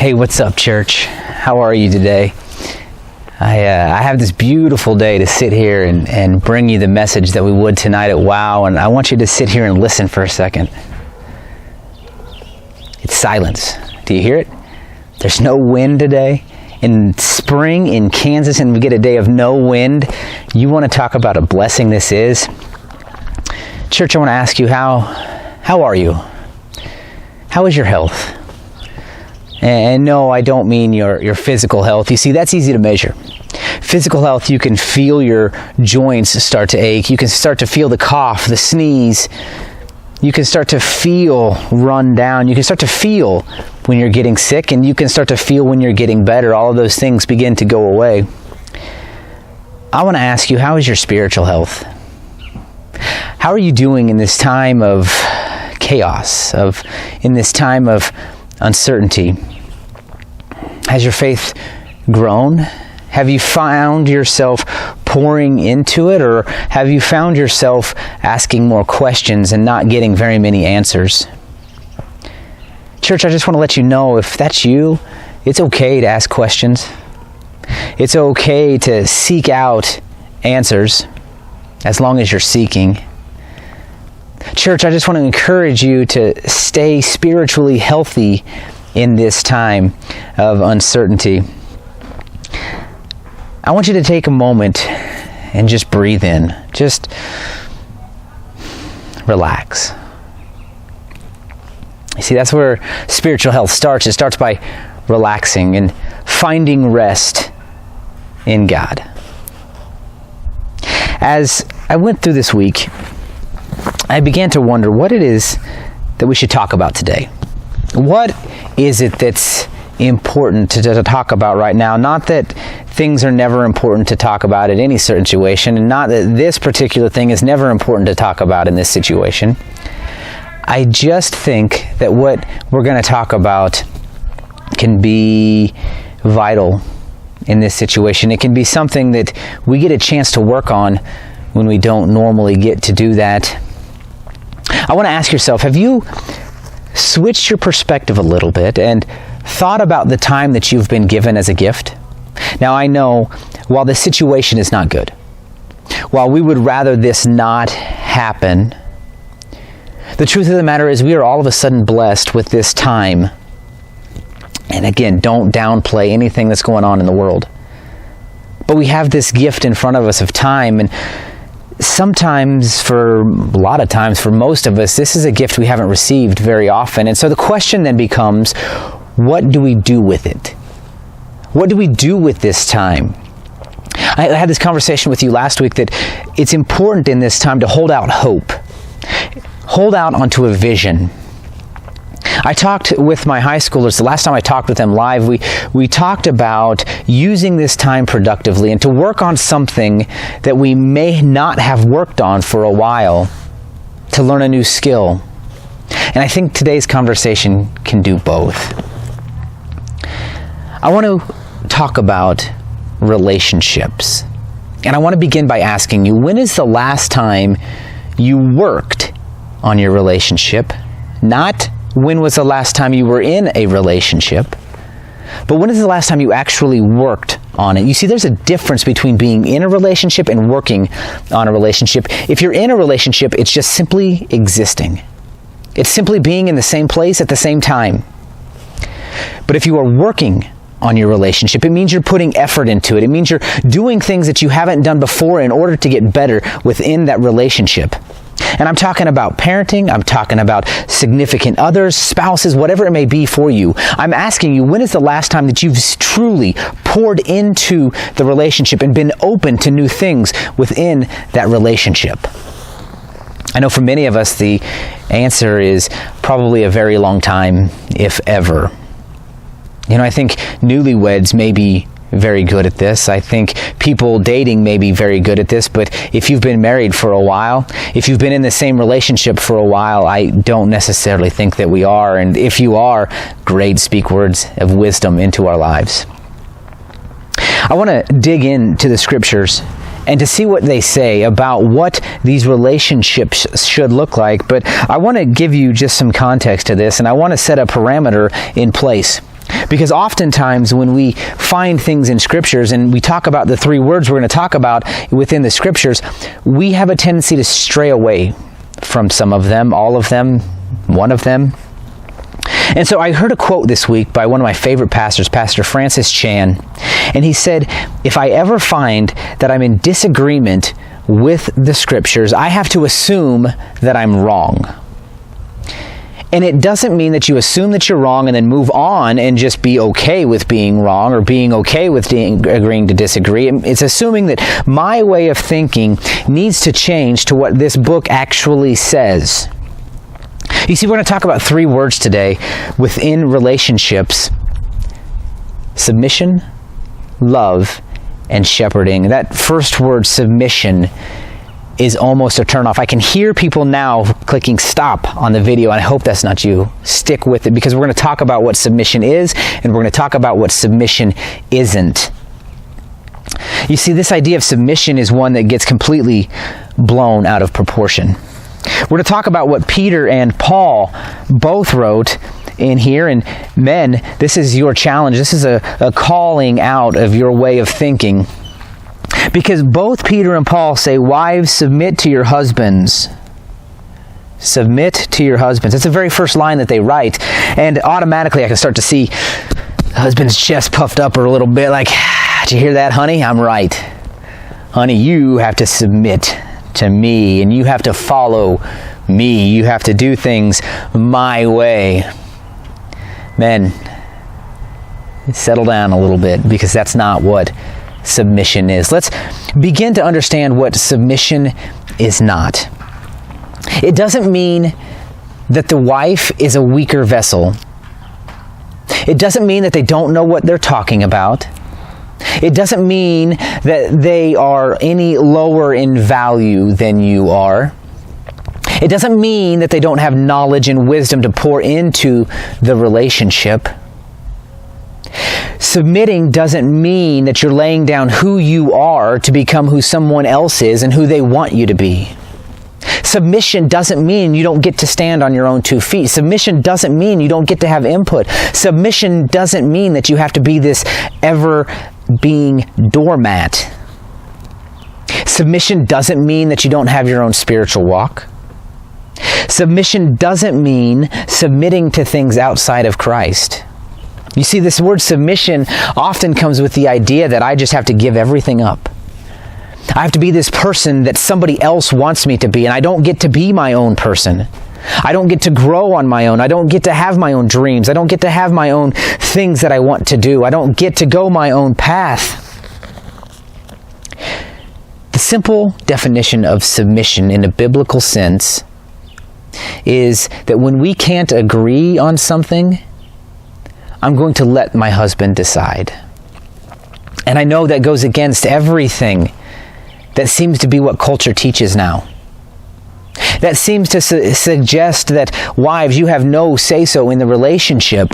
Hey, what's up, church? How are you today? I have this beautiful day to sit here and bring you the message that we would tonight at WOW, and I want you to sit here and listen for a second. It's silence. Do you hear it? There's no wind today. In spring in Kansas, and we get a day of no wind. You want to talk about a blessing this is? Church, I want to ask you, how are you? How is your health? And no, I don't mean your physical health. You see, that's easy to measure. Physical health, you can feel your joints start to ache. You can start to feel the cough, the sneeze. You can start to feel run down. You can start to feel when you're getting sick, and you can start to feel when you're getting better. All of those things begin to go away. I want to ask you, how is your spiritual health? How are you doing in this time of chaos, in this time of uncertainty? Has your faith grown? Have you found yourself pouring into it, or have you found yourself asking more questions and not getting very many answers? Church, I just want to let you know, if that's you, it's okay to ask questions. It's okay to seek out answers as long as you're seeking. Church, I just want to encourage you to stay spiritually healthy in this time of uncertainty. I want you to take a moment and just breathe in. Just relax. You see, that's where spiritual health starts. It starts by relaxing and finding rest in God. As I went through this week, I began to wonder what it is that we should talk about today. What is it that's important to talk about right now? Not that things are never important to talk about in any certain situation, and not that this particular thing is never important to talk about in this situation. I just think that what we're going to talk about can be vital in this situation. It can be something that we get a chance to work on when we don't normally get to do that. I want to ask yourself, have you switched your perspective a little bit and thought about the time that you've been given as a gift? Now, I know while the situation is not good, while we would rather this not happen, the truth of the matter is we are all of a sudden blessed with this time. And again, don't downplay anything that's going on in the world. But we have this gift in front of us of time, and sometimes, for a lot of times, for most of us, this is a gift we haven't received very often. And so the question then becomes, what do we do with it? What do we do with this time? I had this conversation with you last week that it's important in this time to hold out hope. Hold out onto a vision. I talked with my high schoolers, the last time I talked with them live, we talked about using this time productively and to work on something that we may not have worked on for a while, to learn a new skill. And I think today's conversation can do both. I want to talk about relationships. And I want to begin by asking you, when is the last time you worked on your relationship? Not when was the last time you were in a relationship, but when is the last time you actually worked on it? You see, there's a difference between being in a relationship and working on a relationship. If you're in a relationship, it's just simply existing. It's simply being in the same place at the same time. But if you are working on your relationship, it means you're putting effort into it. It means you're doing things that you haven't done before in order to get better within that relationship. And I'm talking about parenting, I'm talking about significant others, spouses, whatever it may be for you. I'm asking you, when is the last time that you've truly poured into the relationship and been open to new things within that relationship? I know for many of us, the answer is probably a very long time, if ever. You know, I think newlyweds may be very good at this. I think people dating may be very good at this, but if you've been married for a while, if you've been in the same relationship for a while, I don't necessarily think that we are. And if you are, great, speak words of wisdom into our lives. I want to dig into the scriptures and to see what they say about what these relationships should look like. But I want to give you just some context to this, and I want to set a parameter in place. Because oftentimes when we find things in Scriptures and we talk about the three words we're going to talk about within the Scriptures, we have a tendency to stray away from some of them, all of them, one of them. And so I heard a quote this week by one of my favorite pastors, Pastor Francis Chan, and he said, if I ever find that I'm in disagreement with the Scriptures, I have to assume that I'm wrong. And it doesn't mean that you assume that you're wrong and then move on and just be okay with being wrong or being okay with agreeing to disagree. It's assuming that my way of thinking needs to change to what this book actually says. You see, we're going to talk about three words today within relationships: submission, love, and shepherding. That first word, submission, is almost a turnoff. I can hear people now clicking stop on the video, and I hope that's not you. Stick with it, because we're going to talk about what submission is, and we're going to talk about what submission isn't. You see, this idea of submission is one that gets completely blown out of proportion. We're going to talk about what Peter and Paul both wrote in here, and men, this is your challenge. This is a calling out of your way of thinking. Because both Peter and Paul say, wives, submit to your husbands. Submit to your husbands. It's the very first line that they write. And automatically I can start to see the husband's chest puffed up a little bit, like, did you hear that, honey? I'm right. Honey, you have to submit to me, and you have to follow me. You have to do things my way. Men, settle down a little bit, because that's not what submission is. Let's begin to understand what submission is not. It doesn't mean that the wife is a weaker vessel. It doesn't mean that they don't know what they're talking about. It doesn't mean that they are any lower in value than you are. It doesn't mean that they don't have knowledge and wisdom to pour into the relationship. Submitting doesn't mean that you're laying down who you are to become who someone else is and who they want you to be. Submission doesn't mean you don't get to stand on your own 2 feet. Submission doesn't mean you don't get to have input. Submission doesn't mean that you have to be this ever-being doormat. Submission doesn't mean that you don't have your own spiritual walk. Submission doesn't mean submitting to things outside of Christ. You see, this word submission often comes with the idea that I just have to give everything up. I have to be this person that somebody else wants me to be, and I don't get to be my own person. I don't get to grow on my own. I don't get to have my own dreams. I don't get to have my own things that I want to do. I don't get to go my own path. The simple definition of submission in a biblical sense is that when we can't agree on something, I'm going to let my husband decide. And I know that goes against everything that seems to be what culture teaches now. That seems to suggest that, wives, you have no say-so in the relationship.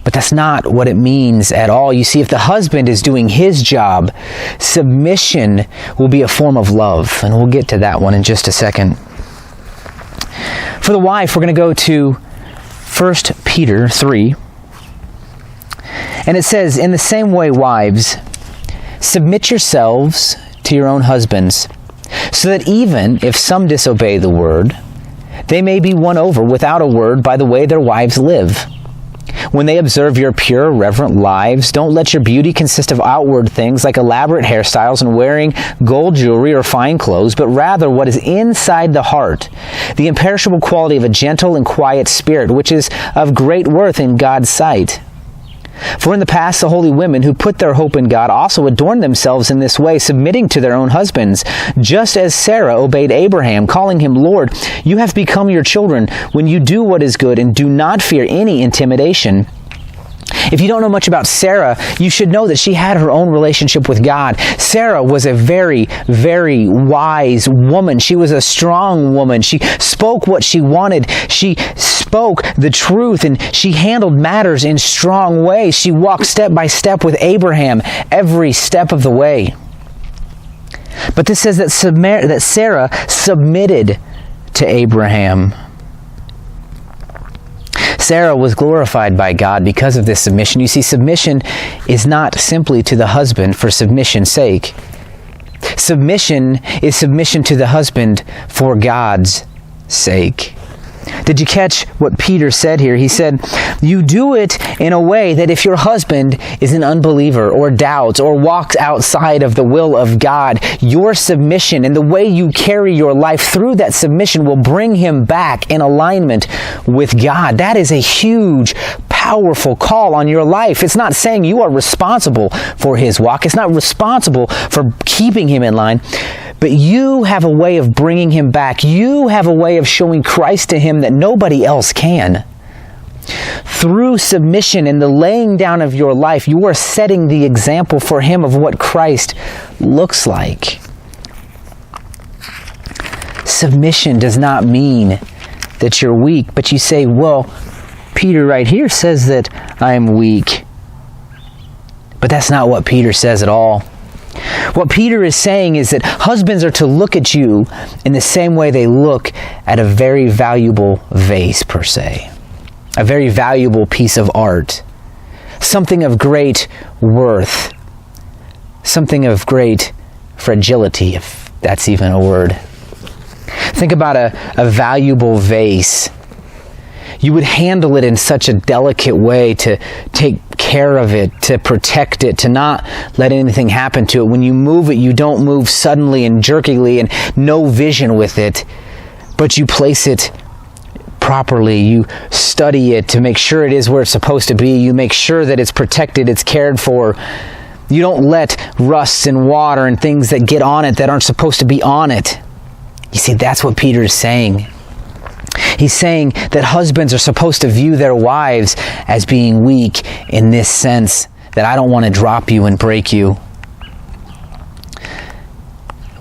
But that's not what it means at all. You see, if the husband is doing his job, submission will be a form of love. And we'll get to that one in just a second. For the wife, we're going to go to 1 Peter 3. And it says, in the same way, wives, submit yourselves to your own husbands, so that even if some disobey the word, they may be won over without a word by the way their wives live. When they observe your pure, reverent lives, don't let your beauty consist of outward things like elaborate hairstyles and wearing gold jewelry or fine clothes, but rather what is inside the heart, the imperishable quality of a gentle and quiet spirit, which is of great worth in God's sight. For in the past, the holy women who put their hope in God also adorned themselves in this way, submitting to their own husbands, just as Sarah obeyed Abraham, calling him Lord. You have become your children when you do what is good and do not fear any intimidation. If you don't know much about Sarah, you should know that she had her own relationship with God. Sarah was a very, very wise woman. She was a strong woman. She spoke what she wanted. She spoke the truth, and she handled matters in strong ways. She walked step by step with Abraham every step of the way. But this says that Sarah submitted to Abraham. Sarah was glorified by God because of this submission. You see, submission is not simply to the husband for submission's sake. Submission is submission to the husband for God's sake. Did you catch what Peter said here? He said, you do it in a way that if your husband is an unbeliever or doubts or walks outside of the will of God, your submission and the way you carry your life through that submission will bring him back in alignment with God. That is a huge, powerful call on your life. It's not saying you are responsible for his walk. It's not responsible for keeping him in line. But you have a way of bringing him back. You have a way of showing Christ to him that nobody else can. Through submission and the laying down of your life, you are setting the example for him of what Christ looks like. Submission does not mean that you're weak, but you say, well, Peter right here says that I am weak. But that's not what Peter says at all. What Peter is saying is that husbands are to look at you in the same way they look at a very valuable vase, per se. A very valuable piece of art. Something of great worth. Something of great fragility, if that's even a word. Think about a valuable vase. You would handle it in such a delicate way to take care of it, to protect it, to not let anything happen to it. When you move it, you don't move suddenly and jerkily and no vision with it, but you place it properly. You study it to make sure it is where it's supposed to be. You make sure that it's protected, it's cared for. You don't let rust and water and things that get on it that aren't supposed to be on it. You see, that's what Peter is saying. He's saying that husbands are supposed to view their wives as being weak in this sense, that I don't want to drop you and break you.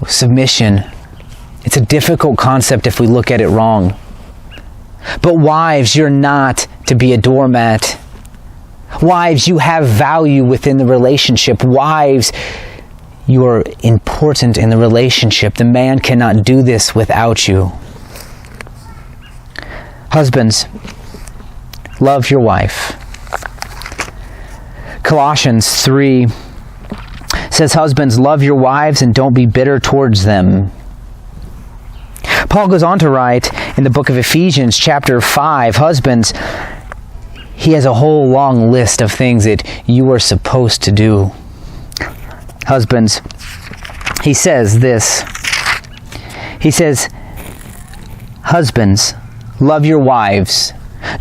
Submission, it's a difficult concept if we look at it wrong. But wives, you're not to be a doormat. Wives, you have value within the relationship. Wives, you are important in the relationship. The man cannot do this without you. Husbands, love your wife. Colossians 3 says, husbands, love your wives and don't be bitter towards them. Paul goes on to write in the book of Ephesians chapter 5, husbands, he has a whole long list of things that you are supposed to do. Husbands, he says this. He says, husbands, love your wives,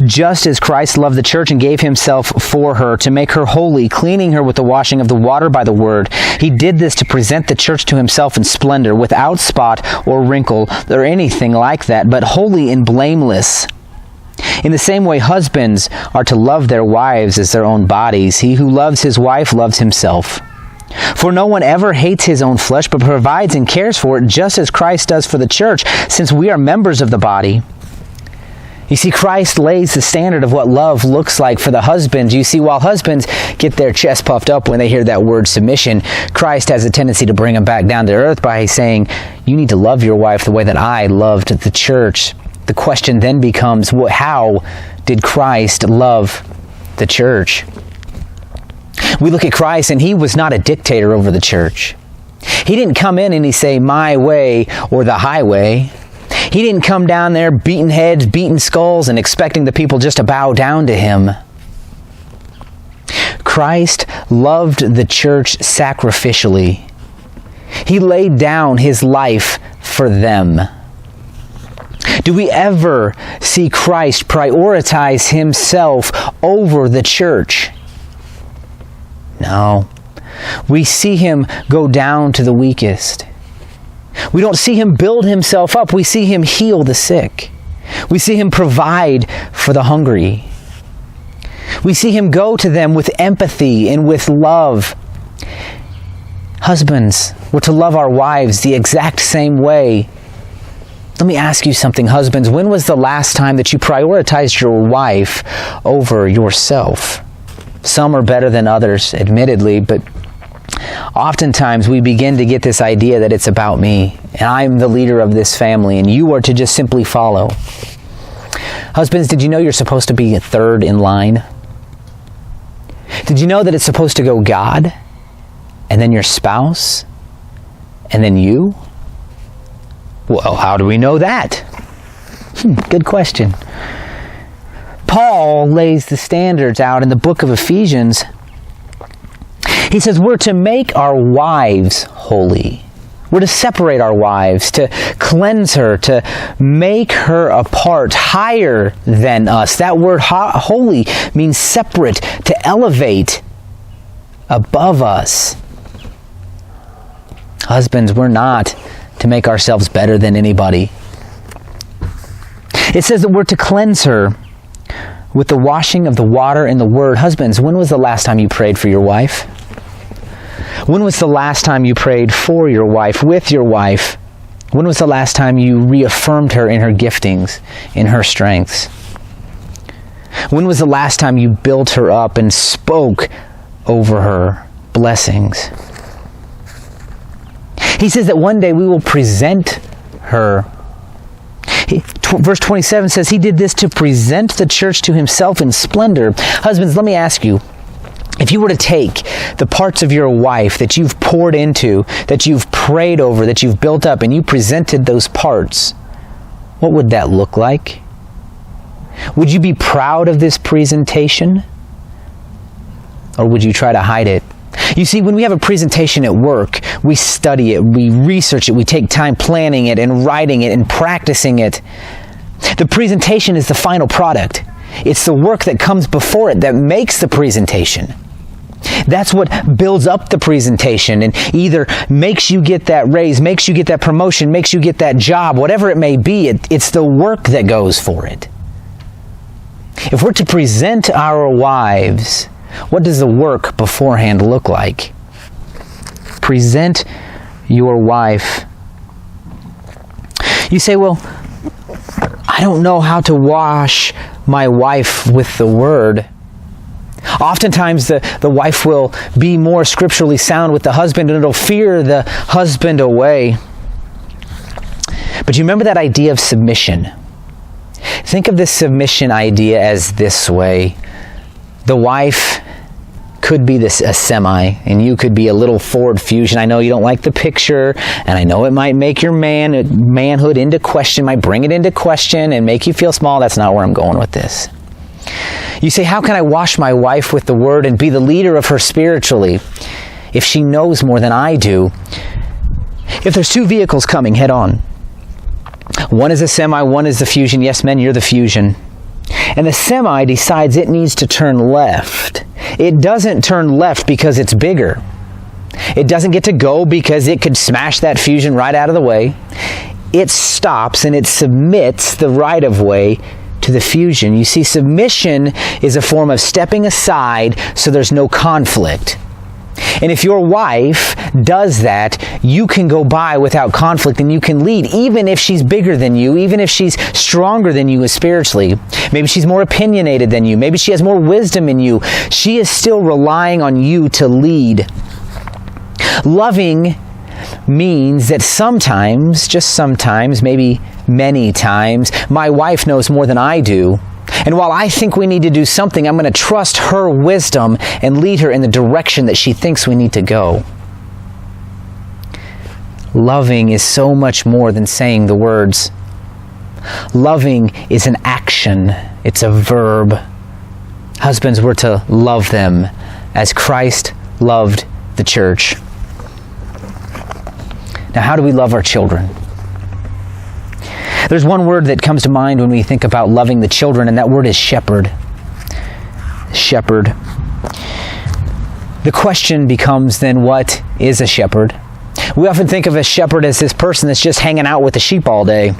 just as Christ loved the church and gave himself for her to make her holy, cleaning her with the washing of the water by the word. He did this to present the church to himself in splendor, without spot or wrinkle or anything like that, but holy and blameless. In the same way, husbands are to love their wives as their own bodies. He who loves his wife loves himself. For no one ever hates his own flesh, but provides and cares for it, just as Christ does for the church, since we are members of the body. You see, Christ lays the standard of what love looks like for the husbands. You see, while husbands get their chest puffed up when they hear that word submission, Christ has a tendency to bring them back down to earth by saying, you need to love your wife the way that I loved the church. The question then becomes, how did Christ love the church? We look at Christ and he was not a dictator over the church. He didn't come in and he say, my way or the highway. He didn't come down there beating heads, beating skulls, and expecting the people just to bow down to him. Christ loved the church sacrificially. He laid down his life for them. Do we ever see Christ prioritize himself over the church? No. We see him go down to the weakest. We don't see him build himself up. We see him heal the sick. We see him provide for the hungry. We see him go to them with empathy and with love. Husbands, we're to love our wives the exact same way. Let me ask you something, husbands. When was the last time that you prioritized your wife over yourself? Some are better than others, admittedly, but oftentimes we begin to get this idea that it's about me, and I'm the leader of this family, and you are to just simply follow. Husbands, did you know you're supposed to be third in line? Did you know that it's supposed to go God, and then your spouse, and then you? Well, how do we know that? Good question. Paul lays the standards out in the book of Ephesians. He says we're to make our wives holy. We're to separate our wives, to cleanse her, to make her apart, higher than us. That word holy means separate, to elevate above us. Husbands, we're not to make ourselves better than anybody. It says that we're to cleanse her with the washing of the water and the word. Husbands, when was the last time you prayed for your wife? When was the last time you prayed for your wife, with your wife? When was the last time you reaffirmed her in her giftings, in her strengths? When was the last time you built her up and spoke over her blessings? He says that one day we will present her. Verse 27 says he did this to present the church to himself in splendor. Husbands, let me ask you, if you were to take the parts of your wife that you've poured into, that you've prayed over, that you've built up, and you presented those parts, what would that look like? Would you be proud of this presentation? Or would you try to hide it? You see, when we have a presentation at work, we study it, we research it, we take time planning it and writing it and practicing it. The presentation is the final product. It's the work that comes before it that makes the presentation. That's what builds up the presentation and either makes you get that raise, makes you get that promotion, makes you get that job, whatever it may be. It's the work that goes for it. If we're to present our wives, what does the work beforehand look like? Present your wife. You say, well, I don't know how to wash my wife with the word. Oftentimes the wife will be more scripturally sound with the husband and it'll fear the husband away. But you remember that idea of submission? Think of this submission idea as this way. The wife could be a semi, and you could be a little Ford Fusion. I know you don't like the picture, and I know it might make your manhood into question, might bring it into question and make you feel small. That's not where I'm going with this. You say, how can I wash my wife with the word and be the leader of her spiritually if she knows more than I do? If there's two vehicles coming head on, one is a semi, one is the Fusion. Yes, men, you're the Fusion. And the semi decides it needs to turn left. It doesn't turn left because it's bigger. It doesn't get to go because it could smash that Fusion right out of the way. It stops and it submits the right of way to the Fusion. You see, submission is a form of stepping aside so there's no conflict. And if your wife does that, you can go by without conflict and you can lead, even if she's bigger than you, even if she's stronger than you spiritually. Maybe she's more opinionated than you. Maybe she has more wisdom in you. She is still relying on you to lead. Loving means that sometimes, just sometimes, maybe many times, my wife knows more than I do. And while I think we need to do something, I'm going to trust her wisdom and lead her in the direction that she thinks we need to go. Loving is so much more than saying the words. Loving is an action. It's a verb. Husbands, we're to love them as Christ loved the church. Now, how do we love our children? There's one word that comes to mind when we think about loving the children, and that word is shepherd. Shepherd. The question becomes then, what is a shepherd? We often think of a shepherd as this person that's just hanging out with the sheep all day.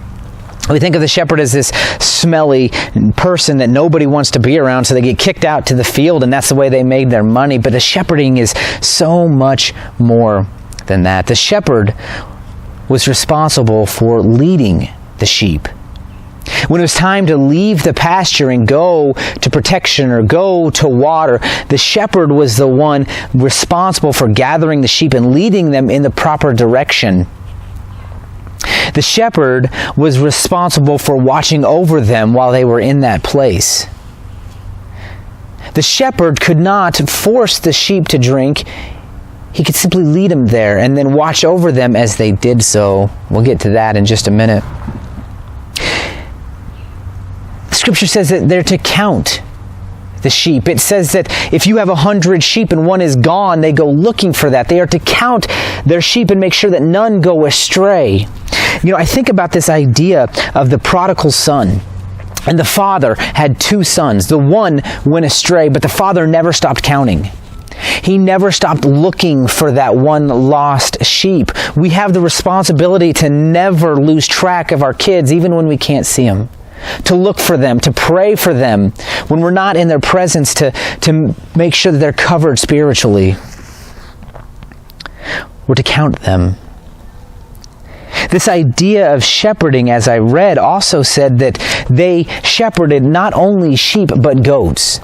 We think of the shepherd as this smelly person that nobody wants to be around, so they get kicked out to the field, and that's the way they made their money. But the shepherding is so much more than that. The shepherd was responsible for leading the sheep. When it was time to leave the pasture and go to protection or go to water, the shepherd was the one responsible for gathering the sheep and leading them in the proper direction. The shepherd was responsible for watching over them while they were in that place. The shepherd could not force the sheep to drink. He could simply lead them there and then watch over them as they did so. We'll get to that in just a minute. The scripture says that they're to count the sheep. It says that if you have 100 sheep and one is gone, they go looking for that. They are to count their sheep and make sure that none go astray. You know, I think about this idea of the prodigal son. And the father had 2 sons. The one went astray, but the father never stopped counting. He never stopped looking for that one lost sheep. We have the responsibility to never lose track of our kids, even when we can't see them. To look for them, to pray for them when we're not in their presence, to make sure that they're covered spiritually. We're to count them. This idea of shepherding, as I read, also said that they shepherded not only sheep but goats.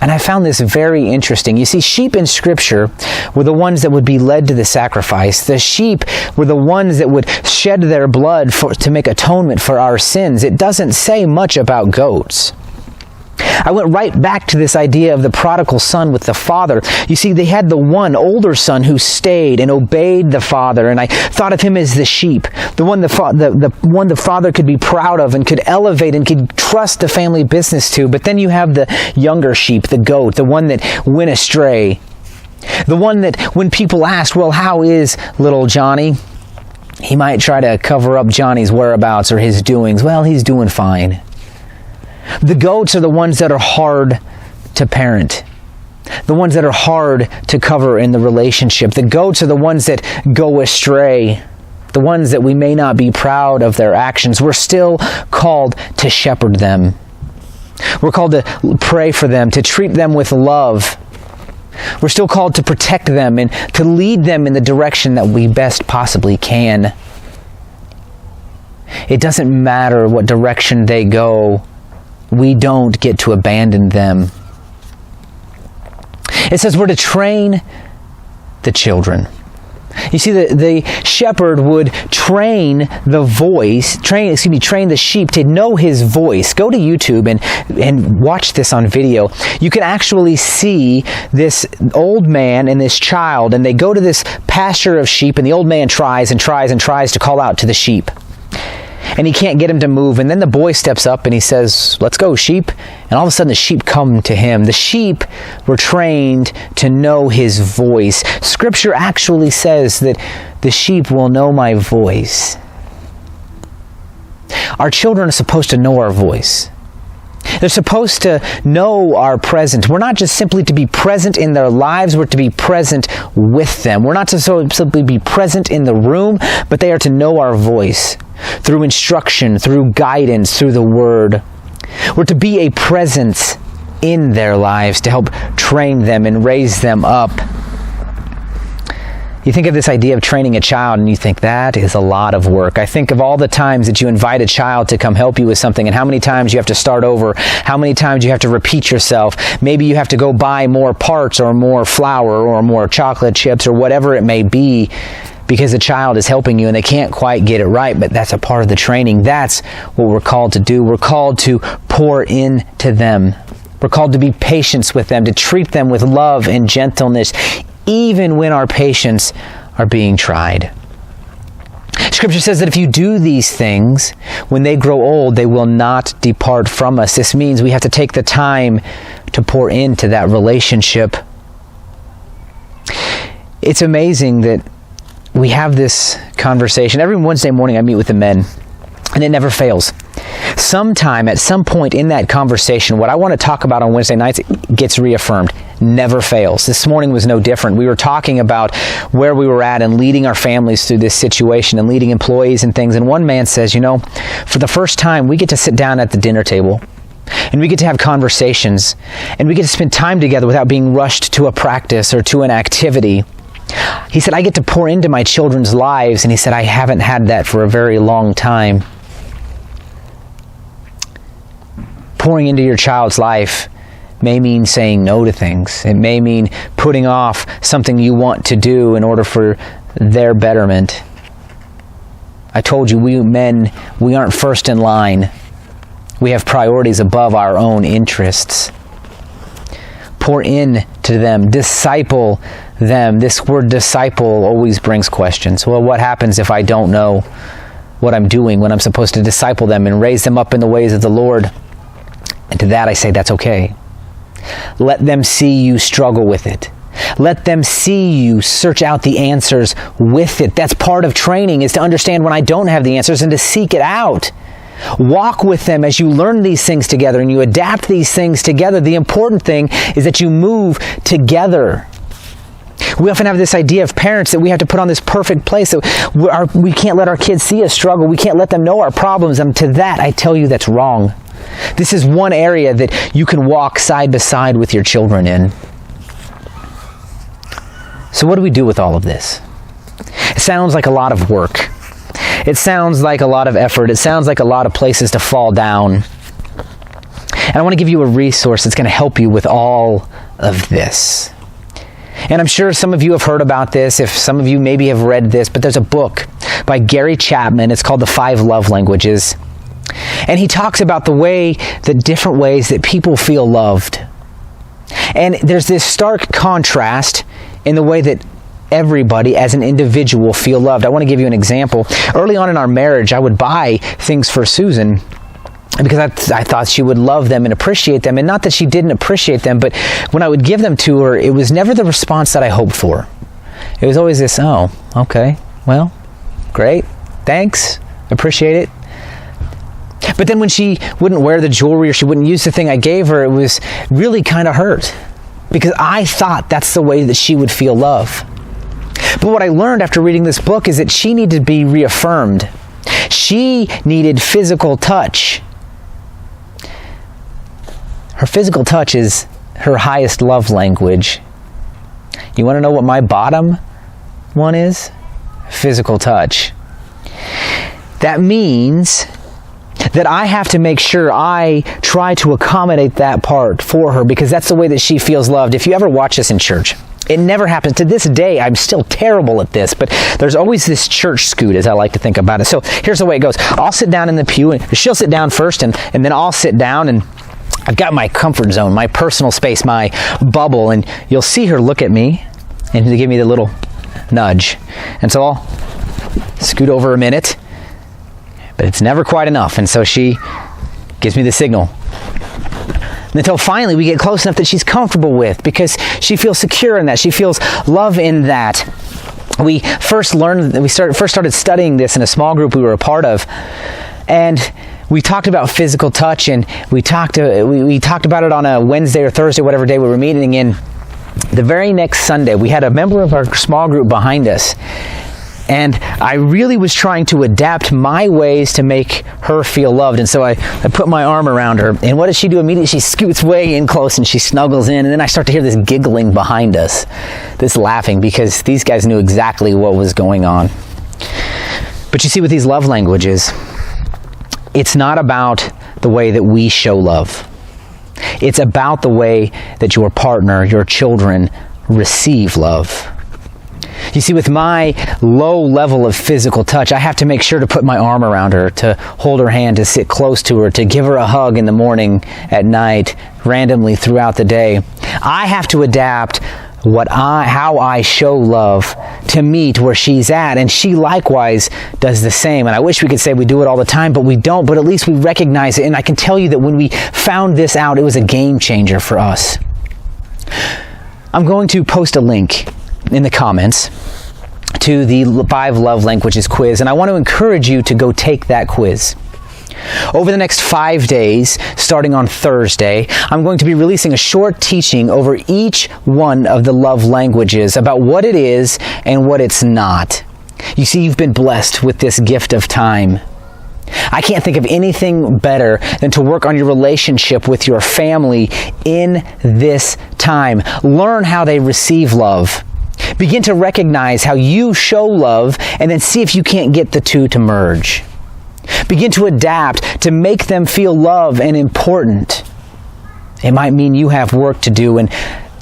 And I found this very interesting. You see, sheep in Scripture were the ones that would be led to the sacrifice. The sheep were the ones that would shed their blood to make atonement for our sins. It doesn't say much about goats. I went right back to this idea of the prodigal son with the father. You see, they had the one older son who stayed and obeyed the father, and I thought of him as the sheep, the one the father could be proud of and could elevate and could trust the family business to. But then you have the younger sheep, the goat, the one that went astray, the one that when people asked, well, how is little Johnny? He might try to cover up Johnny's whereabouts or his doings. Well, he's doing fine. The goats are the ones that are hard to parent, the ones that are hard to cover in the relationship. The goats are the ones that go astray, the ones that we may not be proud of their actions. We're still called to shepherd them. We're called to pray for them, to treat them with love. We're still called to protect them and to lead them in the direction that we best possibly can. It doesn't matter what direction they go. We don't get to abandon them. It says we're to train the children. You see, the shepherd would train the sheep to know his voice. Go to YouTube and watch this on video. You can actually see this old man and this child, and they go to this pasture of sheep, and the old man tries to call out to the sheep. And he can't get him to move. And then the boy steps up and he says, let's go, sheep. And all of a sudden the sheep come to him. The sheep were trained to know his voice. Scripture actually says that the sheep will know my voice. Our children are supposed to know our voice. They're supposed to know our presence. We're not just simply to be present in their lives, we're to be present with them. We're not to simply be present in the room, but they are to know our voice through instruction, through guidance, through the Word. We're to be a presence in their lives to help train them and raise them up. You think of this idea of training a child and you think that is a lot of work. I think of all the times that you invite a child to come help you with something and how many times you have to start over, how many times you have to repeat yourself. Maybe you have to go buy more parts or more flour or more chocolate chips or whatever it may be because the child is helping you and they can't quite get it right, but that's a part of the training. That's what we're called to do. We're called to pour into them. We're called to be patient with them, to treat them with love and gentleness, even when our patience are being tried. Scripture says that if you do these things, when they grow old, they will not depart from us. This means we have to take the time to pour into that relationship. It's amazing that we have this conversation. Every Wednesday morning I meet with the men, and it never fails. Sometime, at some point in that conversation, what I want to talk about on Wednesday nights gets reaffirmed. Never fails. This morning was no different. We were talking about where we were at and leading our families through this situation and leading employees and things. And one man says, for the first time, we get to sit down at the dinner table and we get to have conversations and we get to spend time together without being rushed to a practice or to an activity. He said, I get to pour into my children's lives. And he said, I haven't had that for a very long time. Pouring into your child's life may mean saying no to things. It may mean putting off something you want to do in order for their betterment. I told you, we men, we aren't first in line. We have priorities above our own interests. Pour in to them, disciple them. This word disciple always brings questions. Well, what happens if I don't know what I'm doing when I'm supposed to disciple them and raise them up in the ways of the Lord? And to that I say, that's okay. Let them see you struggle with it. Let them see you search out the answers with it. That's part of training, is to understand when I don't have the answers and to seek it out. Walk with them as you learn these things together and you adapt these things together. The important thing is that you move together. We often have this idea of parents that we have to put on this perfect place, that we can't let our kids see us struggle. We can't let them know our problems. And to that, I tell you, that's wrong. This is one area that you can walk side by side with your children in. So what do we do with all of this? It sounds like a lot of work. It sounds like a lot of effort. It sounds like a lot of places to fall down. And I want to give you a resource that's going to help you with all of this. And I'm sure some of you have heard about this, if some of you maybe have read this, but there's a book by Gary Chapman. It's called The 5 Love Languages. And he talks about the different ways that people feel loved. And there's this stark contrast in the way that everybody as an individual feel loved. I want to give you an example. Early on in our marriage, I would buy things for Susan because I thought she would love them and appreciate them. And not that she didn't appreciate them, but when I would give them to her, it was never the response that I hoped for. It was always this, oh, okay, well, great, thanks, appreciate it. But then when she wouldn't wear the jewelry or she wouldn't use the thing I gave her, it was really kind of hurt because I thought that's the way that she would feel love. But what I learned after reading this book is that she needed to be reaffirmed. She needed physical touch. Her physical touch is her highest love language. You want to know what my bottom one is? Physical touch. That means that I have to make sure I try to accommodate that part for her because that's the way that she feels loved. If you ever watch this in church, it never happens. To this day, I'm still terrible at this, but there's always this church scoot, as I like to think about it. So here's the way it goes. I'll sit down in the pew, and she'll sit down first, and then I'll sit down, and I've got my comfort zone, my personal space, my bubble, and you'll see her look at me and give me the little nudge. And so I'll scoot over a minute, but it's never quite enough, and so she gives me the signal. Until finally we get close enough that she's comfortable with, because she feels secure in that. She feels love in that. We first started studying this in a small group we were a part of, and we talked about physical touch, and we talked about it on a Wednesday or Thursday, whatever day we were meeting. And the very next Sunday, we had a member of our small group behind us. And I really was trying to adapt my ways to make her feel loved. And so I put my arm around her. And what does she do immediately? She scoots way in close and she snuggles in. And then I start to hear this giggling behind us, this laughing, because these guys knew exactly what was going on. But you see, with these love languages, it's not about the way that we show love. It's about the way that your partner, your children, receive love. You see, with my low level of physical touch, I have to make sure to put my arm around her, to hold her hand, to sit close to her, to give her a hug in the morning, at night, randomly throughout the day. I have to adapt how I show love to meet where she's at, and she likewise does the same. And I wish we could say we do it all the time, but we don't. But at least we recognize it. And I can tell you that when we found this out, it was a game changer for us. I'm going to post a link in the comments to the 5 Love Languages quiz, and I want to encourage you to go take that quiz. Over the next 5 days, starting on Thursday, I'm going to be releasing a short teaching over each one of the love languages about what it is and what it's not. You see, you've been blessed with this gift of time. I can't think of anything better than to work on your relationship with your family in this time. Learn how they receive love. Begin to recognize how you show love, and then see if you can't get the two to merge. Begin to adapt to make them feel loved and important. It might mean you have work to do, and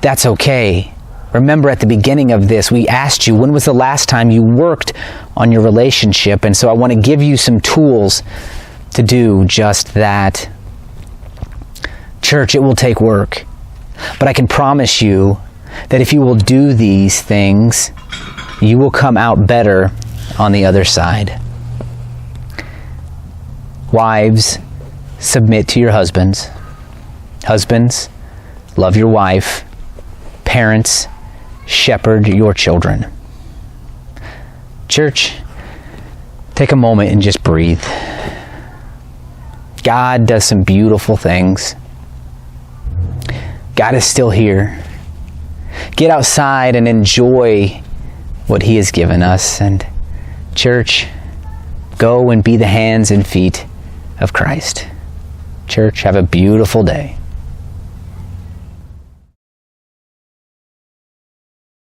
that's okay. Remember at the beginning of this, we asked you, when was the last time you worked on your relationship? And so I want to give you some tools to do just that. Church, it will take work. But I can promise you that if you will do these things, you will come out better on the other side. Wives, submit to your husbands. Husbands, love your wife. Parents, shepherd your children. Church, take a moment and just breathe. God does some beautiful things. God is still here. Get outside and enjoy what He has given us. And church, go and be the hands and feet of Christ. Church, have a beautiful day.